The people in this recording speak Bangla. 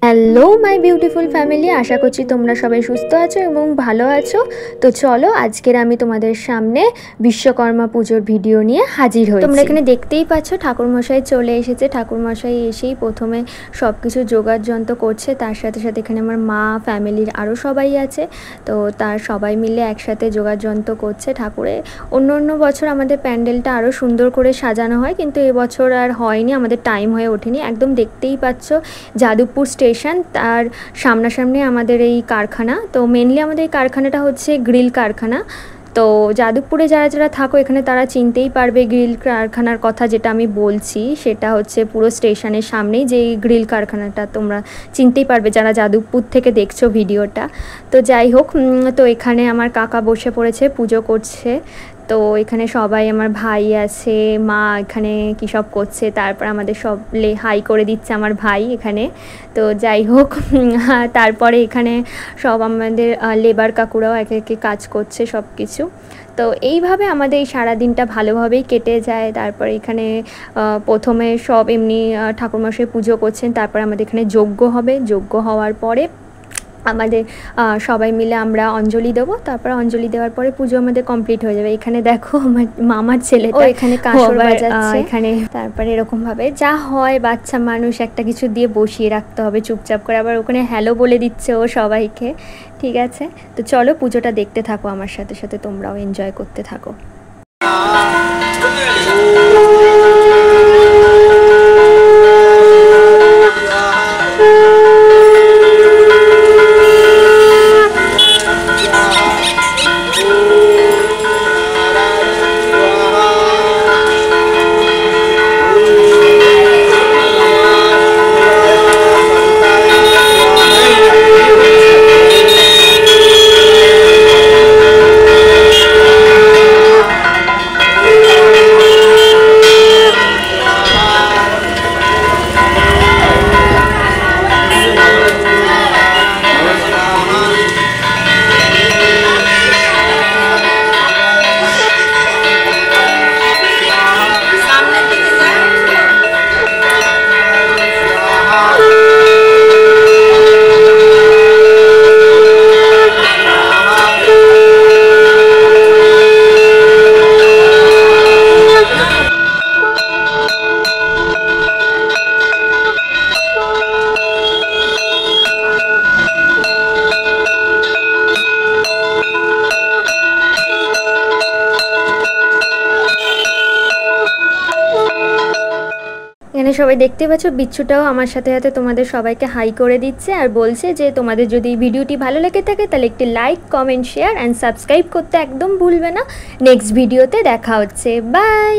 হ্যালো মাই বিউটিফুল ফ্যামিলি, আশা করছি তোমরা সবাই সুস্থ আছো এবং ভালো আছো। তো চলো আজকের আমি তোমাদের সামনে বিশ্বকর্মা পুজোর ভিডিও নিয়ে হাজির হয়েছি। তোমরা এখানে দেখতেই পাচ্ছ ঠাকুরমশাই চলে এসেছে। ঠাকুরমশাই এসেই প্রথমে সব কিছু জোগাড় যন্ত্র করছে, তার সাথে সাথে এখানে আমার মা, ফ্যামিলির আরও সবাই আছে। তো তার সবাই মিলে একসাথে জোগাড় যন্ত্র করছে ঠাকুরে। অন্য বছর আমাদের প্যান্ডেলটা আরও সুন্দর করে সাজানো হয়, কিন্তু এবছর আর হয়নি, আমাদের টাইম হয়ে ওঠেনি। একদম দেখতেই পাচ্ছ যাদবপুর স্টেশন, তার সামনাসামনি আমাদের এই কারখানা। তো মেনলি আমাদের এই কারখানাটা হচ্ছে গ্রিল কারখানা। তো যাদবপুরে যারা থাকো এখানে তারা চিনতেই পারবে গ্রিল কারখানার কথা। যেটা আমি বলছি সেটা হচ্ছে পুরো স্টেশনের সামনেই যে গ্রিল কারখানাটা, তোমরা চিনতেই পারবে যারা যাদবপুর থেকে দেখছো ভিডিওটা। তো যাই হোক, তো এখানে আমার কাকা বসে পড়েছে, পুজো করছে। তো এখানে সবাই, আমার ভাই আছে, মা এখানে কী সব করছে, তারপর আমাদের সব হাই করে দিচ্ছে আমার ভাই এখানে। তো যাই হোক, তারপরে এখানে সব আমাদের লেবার কাকুরাও একে একে কাজ করছে সব কিছু। তো এইভাবে আমাদের এই সারাদিনটা ভালোভাবেই কেটে যায়। তারপর এখানে প্রথমে সব এমনি ঠাকুরমশাই পুজো করছেন, তারপর আমাদের এখানে যজ্ঞ হবে। যজ্ঞ হওয়ার পরে আমাদের সবাই মিলে আমরা অঞ্জলি দেবো। তারপর অঞ্জলি দেওয়ার পরে পুজো আমাদের কমপ্লিট হয়ে যাবে। এখানে দেখো আমার মামার ছেলেটা এখানে কাঁসর বাজাচ্ছে এখানে। তারপরে এরকমভাবে যা হয়, বাচ্চা মানুষ একটা কিছু দিয়ে বসিয়ে রাখতে হবে চুপচাপ করে। আবার ওখানে হ্যালো বলে দিচ্ছে ও সবাইকে। ঠিক আছে, তো চলো পুজোটা দেখতে থাকো আমার সাথে সাথে, তোমরাও এনজয় করতে থাকো। এখানে সবাই দেখতে পাচ্ছ, বিচ্ছুটাও আমার সাথে সাথে তোমাদের সবাইকে হাই করে দিচ্ছে আর বলছে যে তোমাদের যদি ভিডিওটি ভালো লেগে থাকে তাহলে একটি like, comment, share and subscribe করতে একদম ভুলবে না। নেক্সট ভিডিওতে দেখা হচ্ছে, বাই।